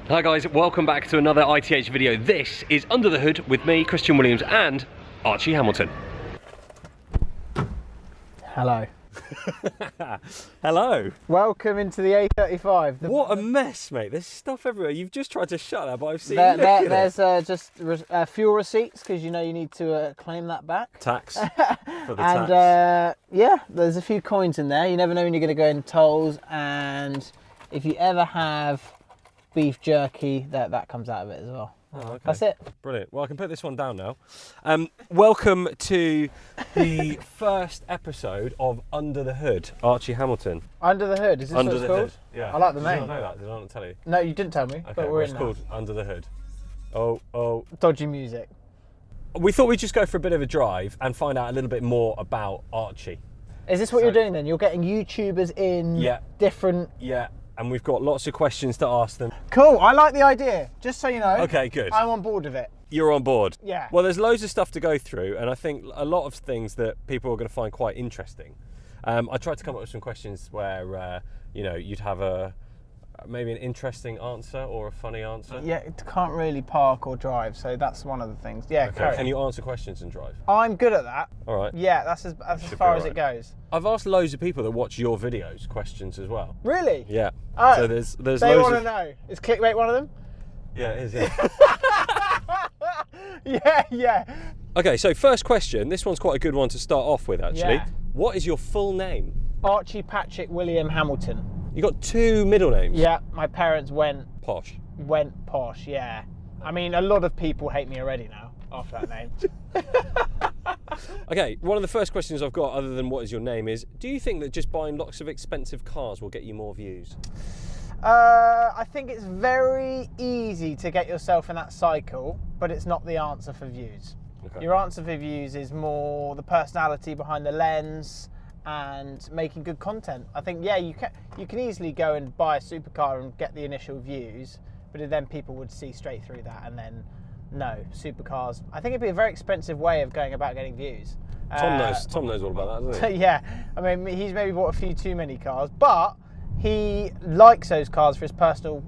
Hi guys, welcome back to another ITH video. This is Under the Hood with me, Christian Williams, and Archie Hamilton. Hello. Hello. Welcome into the A35. What a mess, mate. There's stuff everywhere. You've just tried to shut that, but I've seen there's just fuel receipts, because you know you need to claim that back. Tax. For the and tax. yeah, there's a few coins in there. You never know when you're going to go in tolls, and if you ever have beef jerky, that comes out of it as well. Oh, okay. That's it. Brilliant. Well, I can put this one down now. Welcome to the first episode of Under the Hood, Archie Hamilton. Under the Hood, is this Under what it's the called? Hood. Yeah. I like the name. Did you not know that? Did I not tell you? No, you didn't tell me, Okay, but we're it's in called Under the Hood. Oh. Dodgy music. We thought we'd just go for a bit of a drive and find out a little bit more about Archie. Is this what you're doing then? You're getting YouTubers in different... Yeah. And we've got lots of questions to ask them. Cool, I like the idea. Just so you know. Okay, good. I'm on board with it. You're on board? Yeah. Well, there's loads of stuff to go through, and I think a lot of things that people are going to find quite interesting. I tried to come up with some questions where, you'd have maybe an interesting answer or a funny answer. Yeah, it can't really park or drive, so that's one of the things. Yeah, Okay. Can you answer questions and drive? I'm good at that. All right. Yeah, that's as far as it goes. I've asked loads of people that watch your videos questions as well. Really? Yeah. Oh, so there's they loads want to of... know. Is Clickbait one of them? Yeah, it is, yeah. Yeah. Okay, so first question. This one's quite a good one to start off with, actually. Yeah. What is your full name? Archie Patrick William Hamilton. You got two middle names? Yeah, my parents went Posh. Posh, yeah. I mean, a lot of people hate me already now after that name. Okay, one of the first questions I've got, other than what is your name, is do you think that just buying lots of expensive cars will get you more views? I think it's very easy to get yourself in that cycle, but it's not the answer for views. Okay. Your answer for views is more the personality behind the lens and making good content. I think, yeah, you can easily go and buy a supercar and get the initial views, but then people would see straight through that and then, no, supercars. I think it'd be a very expensive way of going about getting views. Tom knows all about that, doesn't he? Yeah, I mean, he's maybe bought a few too many cars, but he likes those cars for his personal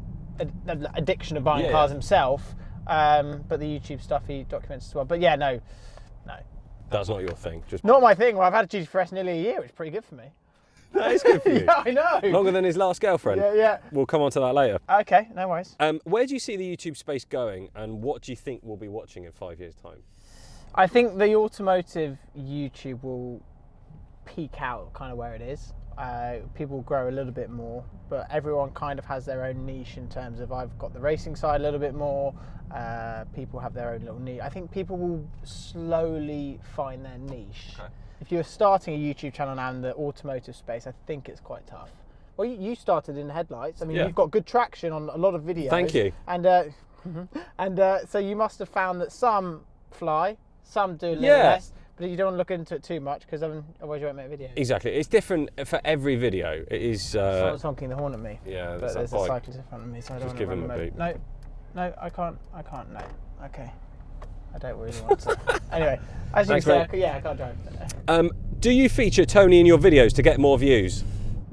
addiction of buying cars himself. But the YouTube stuff he documents as well. But yeah, no. That's not your thing. Just not my thing. Well, I've had a GT4S nearly a year, which is pretty good for me. That is good for you. Yeah, I know. Longer than his last girlfriend. Yeah. We'll come on to that later. Okay, no worries. Where do you see the YouTube space going, and what do you think we'll be watching in 5 years' time? I think the automotive YouTube will peak out kind of where it is. People will grow a little bit more, but everyone kind of has their own niche in terms of I've got the racing side a little bit more. People have their own little niche. I think people will slowly find their niche. Okay. If you're starting a YouTube channel now in the automotive space, I think it's quite tough. Well, you started in headlights. I mean, you've got good traction on a lot of videos. Thank you. And so you must have found that some fly, some do a little less. But you don't want to look into it too much, because otherwise you won't make a video. Exactly. It's different for every video. It is... Someone's honking the horn at me. Yeah, but there's a cyclist in front of me, so I don't just give him a beat. No, I can't, no. Okay. I don't really want to. Anyway, as you say, I can't drive. Do you feature Tony in your videos to get more views?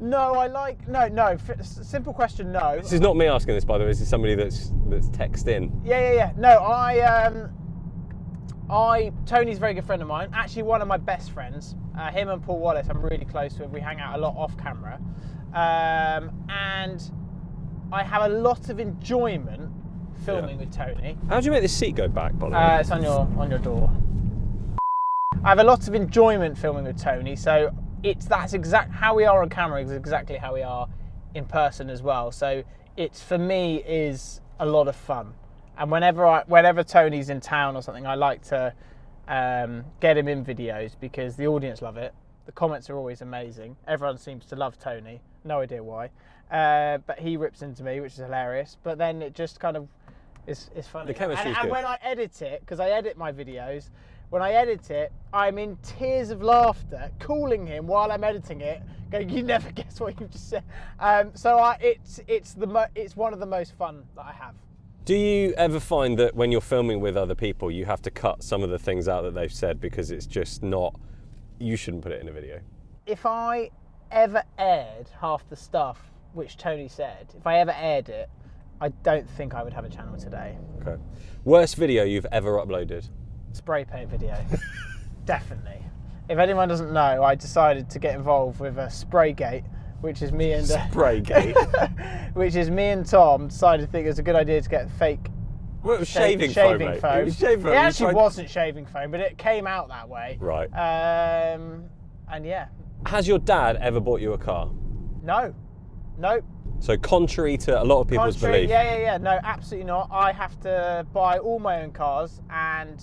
No, no. Simple question, no. This is not me asking this, by the way. This is somebody that's texted in. Yeah. No, Tony's a very good friend of mine, actually one of my best friends. Him and Paul Wallace I'm really close with. We hang out a lot off camera. And I have a lot of enjoyment filming with Tony. How do you make this seat go back, by the way? It's on your door. I have a lot of enjoyment filming with Tony, so that's exact how we are on camera is exactly how we are in person as well. So it's, for me, is a lot of fun. And whenever Tony's in town or something, I like to get him in videos because the audience love it. The comments are always amazing. Everyone seems to love Tony. No idea why. But he rips into me, which is hilarious. But then it just kind of is funny. The chemistry is good. And when I edit it, because I edit my videos, when I edit it, I'm in tears of laughter, calling him while I'm editing it, going, "You never guess what you've just said." It's one of the most fun that I have. Do you ever find that when you're filming with other people, you have to cut some of the things out that they've said because it's just not, you shouldn't put it in a video? If I ever aired half the stuff which Tony said, if I ever aired it, I don't think I would have a channel today. Okay. Worst video you've ever uploaded? Spray paint video. Definitely. If anyone doesn't know, I decided to get involved with a Spraygate, which is me and Spraygate. which is me and Tom decided to think it was a good idea to get fake Well, it was shaving foam, mate. foam. It was shaving foam. It actually wasn't shaving foam, but it came out that way. Right. And yeah. Has your dad ever bought you a car? No. Nope. So contrary to a lot of people's belief. Yeah. No, absolutely not. I have to buy all my own cars and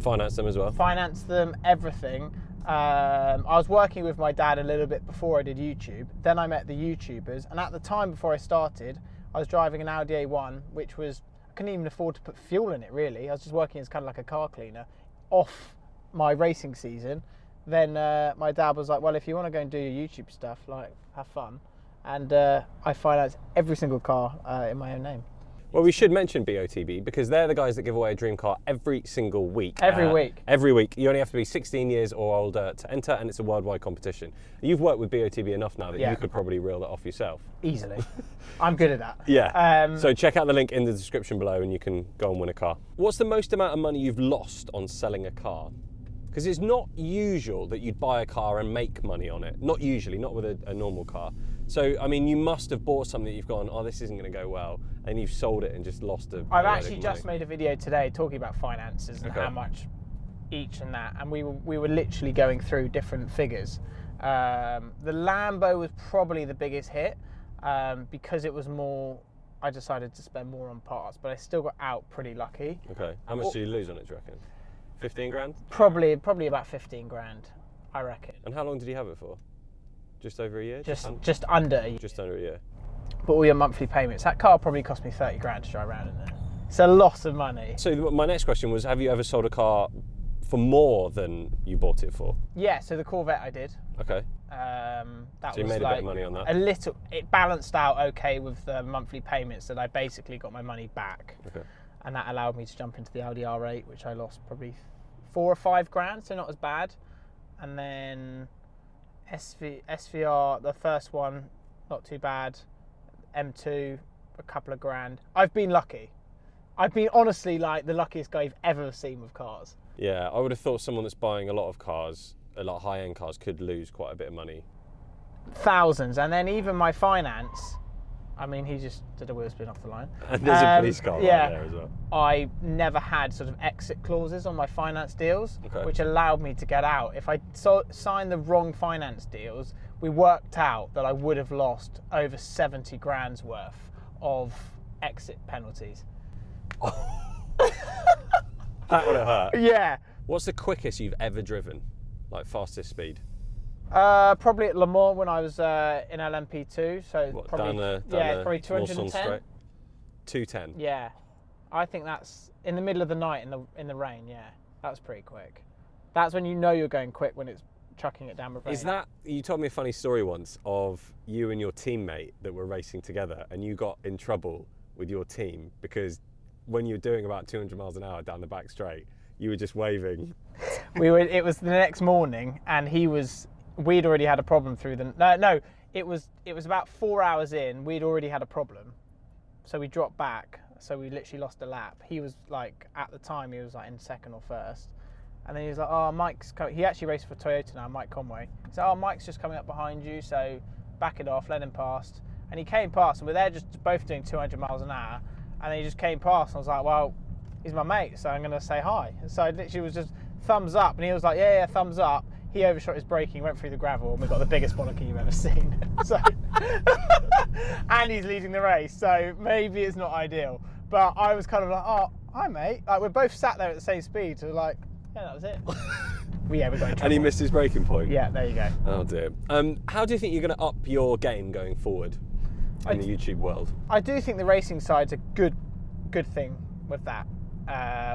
Finance them as well? finance them, everything. I was working with my dad a little bit before I did YouTube. Then I met the YouTubers, and at the time before I started, I was driving an Audi A1, which was, I couldn't even afford to put fuel in it really. I was just working as kind of like a car cleaner off my racing season. Then my dad was like, well, if you want to go and do your YouTube stuff, like, have fun. And I financed every single car in my own name. Well, we should mention BOTB because they're the guys that give away a dream car every single week. Every week. Every week. You only have to be 16 years or older to enter, and it's a worldwide competition. You've worked with BOTB enough now that you could probably reel that off yourself. Easily. I'm good at that. Yeah. So check out the link in the description below and you can go and win a car. What's the most amount of money you've lost on selling a car? Because it's not usual that you'd buy a car and make money on it. Not usually, not with a normal car. So, I mean, you must have bought something that you've gone, oh, this isn't going to go well, and you've sold it and just lost a I've actually just made a video today talking about finances and how much each and that, and we were literally going through different figures. The Lambo was probably the biggest hit because it was more, I decided to spend more on parts, but I still got out pretty lucky. Okay. How much do you lose on it, do you reckon? 15 grand? Probably about 15 grand, I reckon. And how long did you have it for? Just over a year? Just under a year. Just under a year. But all your monthly payments, that car probably cost me 30 grand to drive around in there. It's a lot of money. So my next question was, have you ever sold a car for more than you bought it for? Yeah, so the Corvette I did. Okay. That So you was made like a bit of money on that? A little. It balanced out okay with the monthly payments, that I basically got my money back. Okay. And that allowed me to jump into the Audi R8, which I lost probably 4 or 5 grand, so not as bad. And then SVR, the first one, not too bad. M2, a couple of grand. I've been lucky. I've been honestly like the luckiest guy you've ever seen with cars. Yeah, I would have thought someone that's buying a lot of cars, a lot of high-end cars, could lose quite a bit of money. Thousands. And then even my finance, I mean, he just did a wheel spin off the line. And there's a police car right there as well. I never had sort of exit clauses on my finance deals, which allowed me to get out. If I signed the wrong finance deals, we worked out that I would have lost over 70 grand's worth of exit penalties. That would have hurt. Yeah. What's the quickest you've ever driven? Like fastest speed? Probably at Le Mans when I was in LMP2. So What, probably, down probably Moulson 210. Straight? 210? Yeah. I think that's in the middle of the night in the rain, yeah. That's pretty quick. That's when you know you're going quick, when it's chucking it down the rain. Is that, you told me a funny story once of you and your teammate that were racing together and you got in trouble with your team because when you were doing about 200 miles an hour down the back straight, you were just waving. It was the next morning and we'd already had a problem through it was about 4 hours in, we'd already had a problem. So we dropped back, so we literally lost a lap. He was like, at the time, he was like in second or first. And then he was like, oh, Mike's coming. He actually raced for Toyota now, Mike Conway. He said, oh, Mike's just coming up behind you, so back it off, let him past. And he came past, and we're there just both doing 200 miles an hour. And then he just came past, and I was like, well, he's my mate, so I'm going to say hi. So I literally was just thumbs up, and he was like, yeah, thumbs up. He overshot his braking, went through the gravel, and we got the biggest bollocky you've ever seen. So, and he's leading the race, so maybe it's not ideal. But I was kind of like, oh, hi, mate. Like, we're both sat there at the same speed, so we're like, yeah, that was it. We got in trouble. And he missed his braking point? Yeah, there you go. Oh, dear. How do you think you're going to up your game going forward in the YouTube world? I do think the racing side's a good thing with that.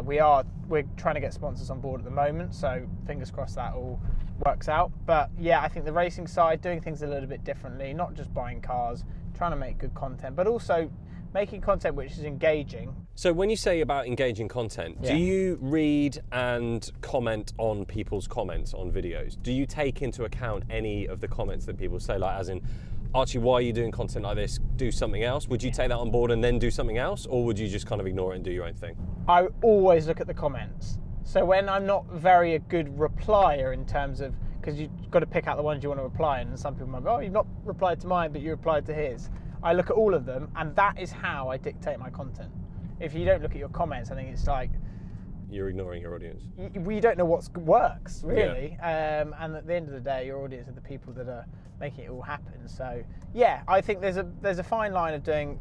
We're trying to get sponsors on board at the moment, so fingers crossed that all works out. But yeah, I think the racing side, doing things a little bit differently, not just buying cars, trying to make good content, but also making content which is engaging. So when you say about engaging content, do you read and comment on people's comments on videos? Do you take into account any of the comments that people say, like as in, Archie, why are you doing content like this? Do something else. Would you take that on board and then do something else, or would you just kind of ignore it and do your own thing? I always look at the comments. So when I'm not very a good replier in terms of, because you've got to pick out the ones you want to reply, and some people might go, oh, you've not replied to mine, but you replied to his. I look at all of them, and that is how I dictate my content. If you don't look at your comments, I think it's like, you're ignoring your audience. We don't know what works, really. Yeah. And at the end of the day, your audience are the people that are making it all happen. So yeah, I think there's a fine line of doing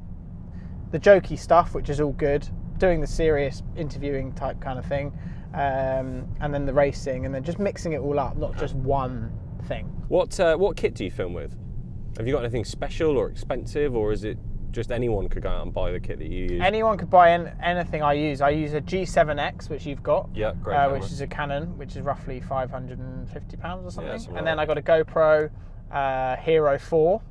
the jokey stuff, which is all good, doing the serious interviewing type kind of thing, and then the racing, and then just mixing it all up, not just one thing. What kit do you film with? Have you got anything special or expensive, or is it just anyone could go out and buy the kit that you use? Anyone could buy anything I use. I use a G7X, which you've got. Yeah, great. Which is a Canon, which is roughly £550 or something. Yeah, and then I got a GoPro Hero 4,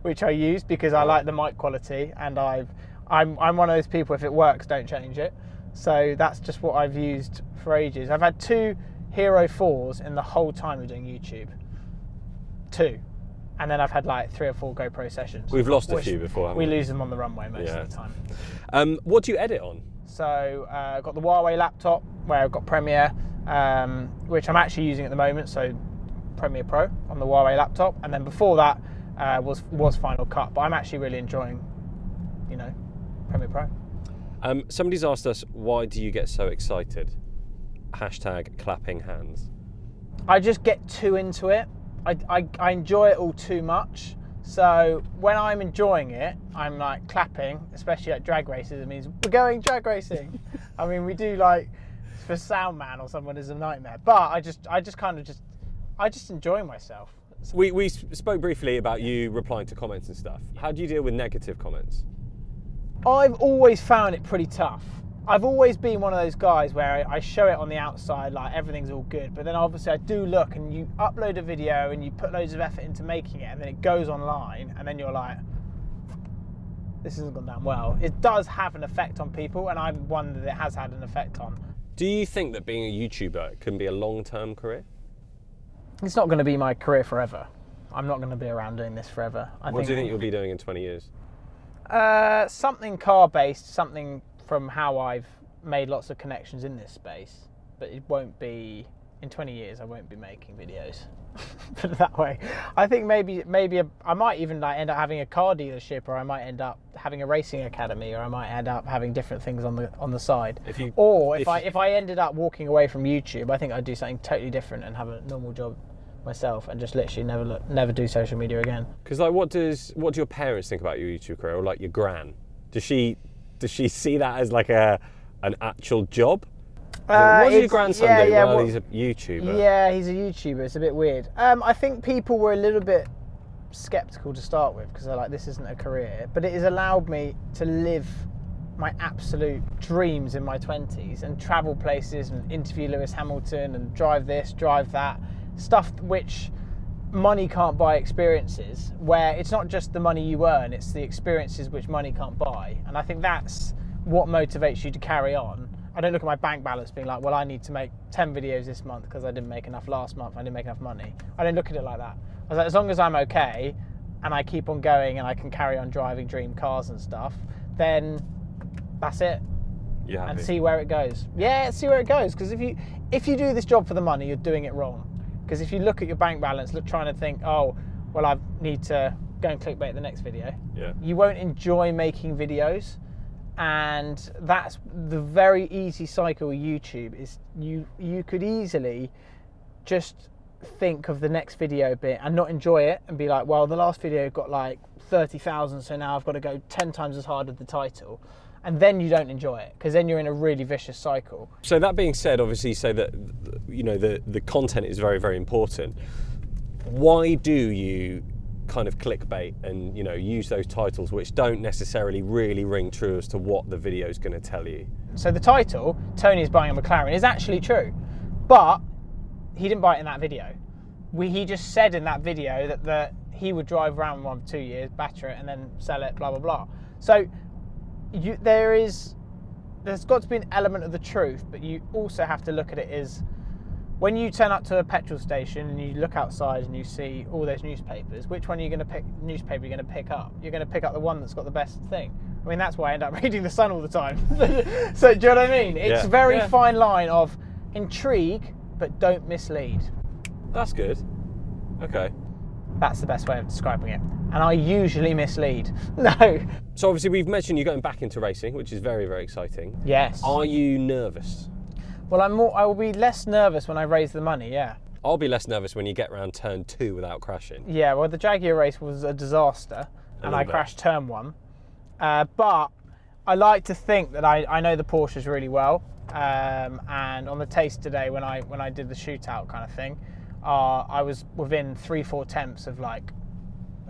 which I use because I like the mic quality, and I'm one of those people, if it works, don't change it. So that's just what I've used for ages. I've had 2 Hero 4s in the whole time of doing YouTube. 2. And then I've had like 3 or 4 GoPro sessions. We've lost a few before, haven't we? We lose them on the runway most of the time. What do you edit on? So I've got the Huawei laptop where I've got Premiere, which I'm actually using at the moment, so Premiere Pro on the Huawei laptop. And then before that was Final Cut, but I'm actually really enjoying, Premiere Pro. Somebody's asked us, why do you get so excited? Hashtag clapping hands. I just get too into it. I enjoy it all too much. So when I'm enjoying it, I'm like clapping, especially at drag races. It means we're going drag racing. I mean, we do like for Soundman or someone is a nightmare. But I just enjoy myself. We spoke briefly about you replying to comments and stuff. How do you deal with negative comments? I've always found it pretty tough. I've always been one of those guys where I show it on the outside like everything's all good, but then obviously I do look, and you upload a video and you put loads of effort into making it, and then it goes online, and then you're like, this hasn't gone down well. It does have an effect on people, and I'm one that it has had an effect on. Do you think that being a YouTuber can be a long-term career? It's not going to be my career forever. I'm not going to be around doing this forever. What do you think you'll be doing in 20 years? Something car-based, something from how I've made lots of connections in this space, but it won't be, in 20 years I won't be making videos. Put it that way. I think maybe I might even like end up having a car dealership, or I might end up having a racing academy, or I might end up having different things on the side. If I ended up walking away from YouTube, I think I'd do something totally different and have a normal job myself and just literally never do social media again. Because like, what do your parents think about your YouTube career, or like your gran? Does she see that as like an actual job? What does your grandson do? Well, he's a YouTuber. Yeah, he's a YouTuber. It's a bit weird. I think people were a little bit sceptical to start with because they're like, this isn't a career. But it has allowed me to live my absolute dreams in my 20s and travel places and interview Lewis Hamilton and drive this, drive that. Stuff which money can't buy experiences, where it's not just the money you earn, it's the experiences which money can't buy. And I think that's what motivates you to carry on. I don't look at my bank balance being like, well, I need to make 10 videos this month because I didn't make enough last month, I didn't make enough money. I don't look at it like that. I was like, as long as I'm okay and I keep on going and I can carry on driving dream cars and stuff, then that's it. Yeah. And see where it goes. Yeah, see where it goes. Because if you do this job for the money, you're doing it wrong. Because if you look at your bank balance, trying to think, oh, well, I need to go and clickbait the next video. Yeah. You won't enjoy making videos, and that's the very easy cycle of YouTube. Is you could easily just think of the next video bit and not enjoy it and be like, well, the last video got like 30,000, so now I've got to go 10 times as hard with the title. And then you don't enjoy it, because then you're in a really vicious cycle. So that being said, obviously you say that the content is very, very important. Why do you kind of clickbait and use those titles which don't necessarily really ring true as to what the video is going to tell you? So the title, Tony's buying a McLaren, is actually true, but he didn't buy it in that video. He just said in that video that he would drive around one for 2 years, batter it, and then sell it, blah, blah, blah. So there's got to be an element of the truth, but you also have to look at it as, when you turn up to a petrol station and you look outside and you see all those newspapers, which one are you going to pick? Newspaper you're going to pick up? You're going to pick up the one that's got the best thing. I mean, that's why I end up reading the Sun all the time. So do you know what I mean? It's a very fine line of intrigue, but don't mislead. That's good. Okay. That's the best way of describing it. And I usually mislead. No. So obviously we've mentioned you going back into racing, which is very, very exciting. Yes. Are you nervous? Well, I will be less nervous when I raise the money, yeah. I'll be less nervous when you get round turn 2 without crashing. Yeah, well, the Jaguar race was a disaster, and I crashed turn 1. But I like to think that I know the Porsches really well. And on the taste today, when I did the shootout kind of thing, I was within 3-4 tenths of like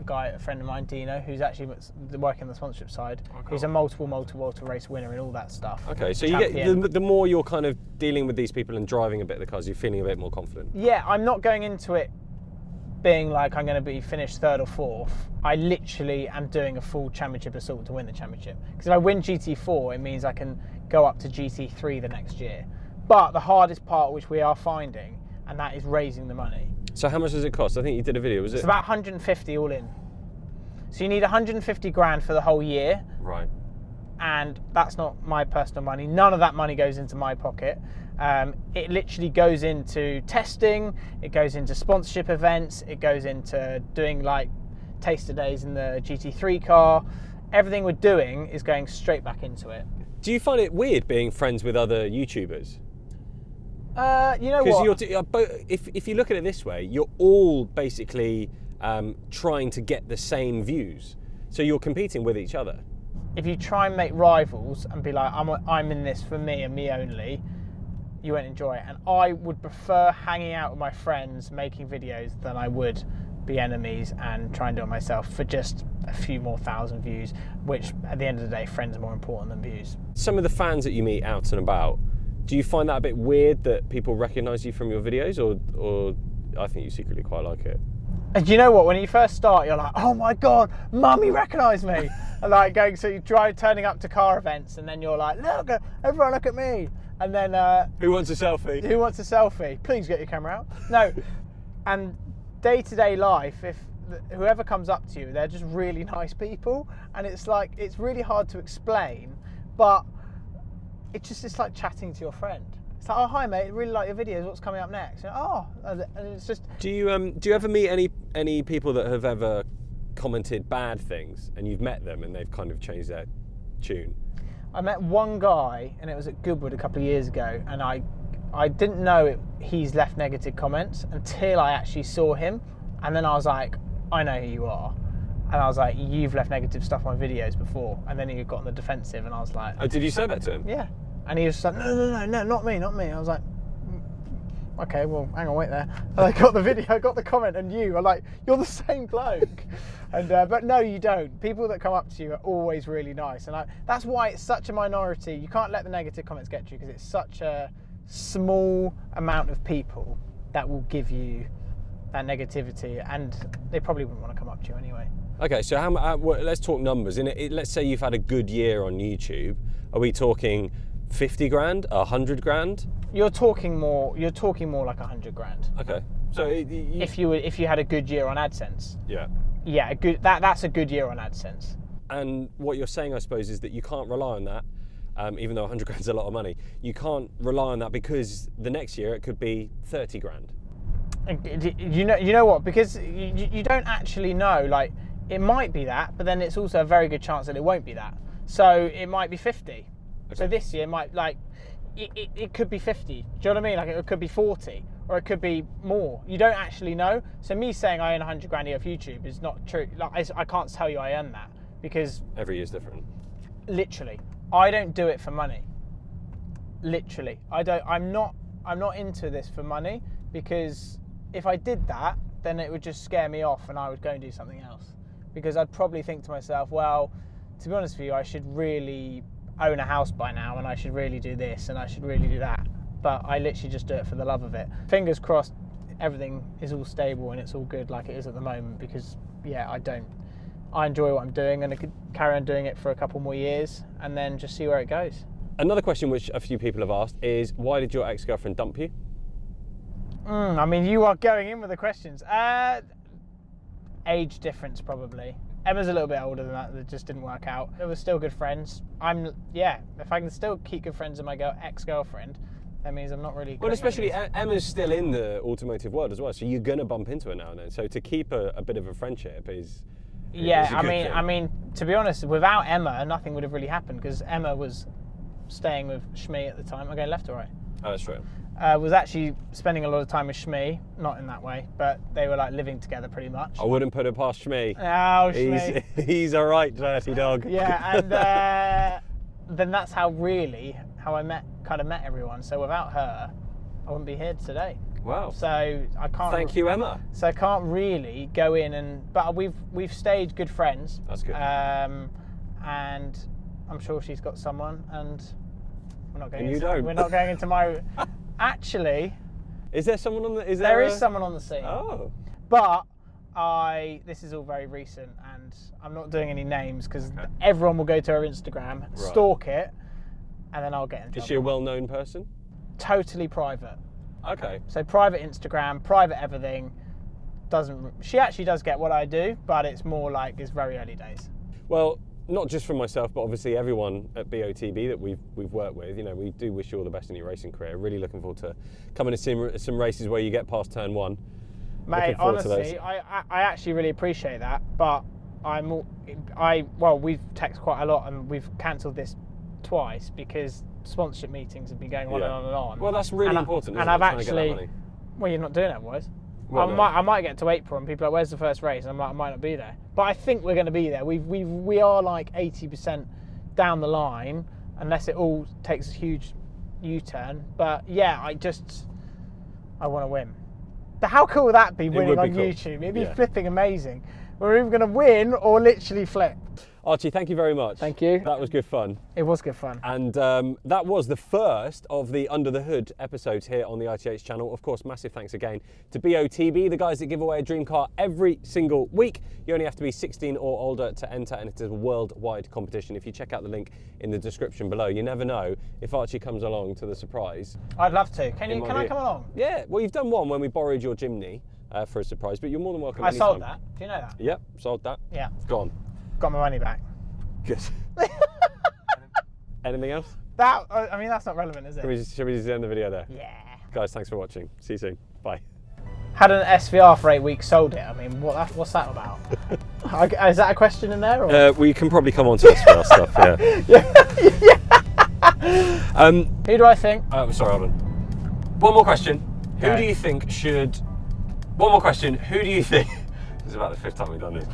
a friend of mine, Dino, who's actually working on the sponsorship side. Oh, cool. He's a multiple race winner and all that stuff. Okay, so you get the more you're kind of dealing with these people and driving a bit of the cars, you're feeling a bit more confident. Yeah, I'm not going into it being like I'm going to be finished 3rd or 4th. I literally am doing a full championship assault to win the championship. Because if I win GT4, it means I can go up to GT3 the next year. But the hardest part, which we are finding, and that is raising the money. So how much does it cost? I think you did a video, was it? It's about 150 all in. So you need 150 grand for the whole year. Right. And that's not my personal money. None of that money goes into my pocket. It literally goes into testing, it goes into sponsorship events, it goes into doing like taster days in the GT3 car. Everything we're doing is going straight back into it. Do you find it weird being friends with other YouTubers? You know what? Because if you look at it this way, you're all basically trying to get the same views. So you're competing with each other. If you try and make rivals and be like, I'm in this for me and me only, you won't enjoy it. And I would prefer hanging out with my friends, making videos, than I would be enemies and try and do it myself for just a few more thousand views, which at the end of the day, friends are more important than views. Some of the fans that you meet out and about, do you find that a bit weird that people recognise you from your videos, or I think you secretly quite like it? And you know what? When you first start, you're like, "Oh my God, Mummy recognised me!" And like going, so you turning up to car events, and then you're like, "Look, everyone, look at me!" And then who wants a selfie? Who wants a selfie? Please get your camera out. No, and day-to-day life, if whoever comes up to you, they're just really nice people, and it's like it's really hard to explain, but it's like chatting to your friend. It's like, "Oh hi mate, really like your videos. What's coming up next?" And it's just. Do you ever meet any people that have ever commented bad things and you've met them and they've kind of changed their tune? I met one guy and it was at Goodwood a couple of years ago, and I didn't know he's left negative comments until I actually saw him, and then I was like, I know who you are. And I was like, you've left negative stuff on my videos before. And then he got on the defensive and I was like... Oh, did you say that to him? Yeah. And he was like, no, not me. I was like, okay, well, hang on, wait there. And I got the video, I got the comment, and you are like, you're the same bloke. And but no, you don't. People that come up to you are always really nice. And that's why it's such a minority. You can't let the negative comments get to you, because it's such a small amount of people that will give you that negativity, and they probably wouldn't want to come up to you anyway. Okay, so let's talk numbers. Let's say you've had a good year on YouTube. Are we talking 50 grand, 100 grand? You're talking more like 100 grand. Okay. So if you had a good year on AdSense. Yeah. Yeah, that's a good year on AdSense. And what you're saying, I suppose, is that you can't rely on that, even though 100 grand's a lot of money. You can't rely on that because the next year it could be 30 grand. You know what? Because you don't actually know. Like, it might be that, but then it's also a very good chance that it won't be that. So it might be 50. Okay. So this year might it could be 50. Do you know what I mean? Like, it could be 40, or it could be more. You don't actually know. So me saying I earn 100 grand a year off YouTube is not true. Like, I can't tell you I earn that, because every year's different. Literally, I don't do it for money. Literally, I'm not into this for money, because if I did that, then it would just scare me off and I would go and do something else. Because I'd probably think to myself, well, to be honest with you, I should really own a house by now, and I should really do this, and I should really do that. But I literally just do it for the love of it. Fingers crossed everything is all stable and it's all good like it is at the moment, because yeah, I enjoy what I'm doing, and I could carry on doing it for a couple more years and then just see where it goes. Another question which a few people have asked is, why did your ex-girlfriend dump you? I mean, you are going in with the questions. Age difference, probably. Emma's a little bit older than that. That just didn't work out. They were still good friends. If I can still keep good friends with my ex-girlfriend, that means I'm not really... Well, especially Emma's still in the automotive world as well, so you're going to bump into her now and then. So to keep a bit of a friendship is... Yeah, is a good thing. I mean, to be honest, without Emma, nothing would have really happened, because Emma was staying with Shmi at the time. I'm going left or right? Oh, that's true. Was actually spending a lot of time with Shmi, not in that way, but they were like living together pretty much. I wouldn't put it past Shmi. Oh, Shmi. He's a right dirty dog. Yeah, and then that's how I met everyone. So without her, I wouldn't be here today. Wow. So I can't. Thank you, Emma. So I can't really go in but we've stayed good friends. That's good. And I'm sure she's got someone, and we're not going. And you don't. We're not going into my. Actually, is there someone on the? There is someone on the scene. Oh. But this is all very recent, and I'm not doing any names because everyone will go to her Instagram, stalk it, and then I'll get in trouble. Is she a well-known person? Totally private. Okay. So private Instagram, private everything. She actually does get what I do, but it's more like it's very early days. Well, not just for myself, but obviously everyone at BOTB that we've worked with. You know, we do wish you all the best in your racing career. Really looking forward to coming to some races where you get past turn 1. Mate, honestly, I actually really appreciate that, but we've texted quite a lot, and we've cancelled this twice because sponsorship meetings have been going on and on and on. Well, that's really important. And I've actually, well, you're not doing it otherwise. Well, I might get to April and people are like, where's the first race? And I might not be there. But I think we're going to be there. We are like 80% down the line, unless it all takes a huge U-turn. But yeah, I want to win. But how cool would that be, winning on YouTube? It'd be flipping amazing. We're either going to win or literally flip. Archie, thank you very much. Thank you. That was good fun. It was good fun. And that was the first of the Under the Hood episodes here on the ITH channel. Of course, massive thanks again to BOTB, the guys that give away a dream car every single week. You only have to be 16 or older to enter, and it is a worldwide competition. If you check out the link in the description below, you never know if Archie comes along to the surprise. I'd love to. Can I come along? Yeah, well, you've done one when we borrowed your Jimny for a surprise, but you're more than welcome. I sold that. Do you know that? Yep, sold that. Yeah. Gone. Got my money back. Good. Anything else? I mean, that's not relevant, is it? Should we just end the video there? Yeah. Guys, thanks for watching. See you soon. Bye. Had an SVR for 8 weeks, sold it. I mean, what's that about? Is that a question in there? Or? We can probably come on to SVR stuff, yeah. Who do I think? Sorry, hold on. One more question. Who do you think should... One more question. Who do you think... This is about the 5th time we've done this.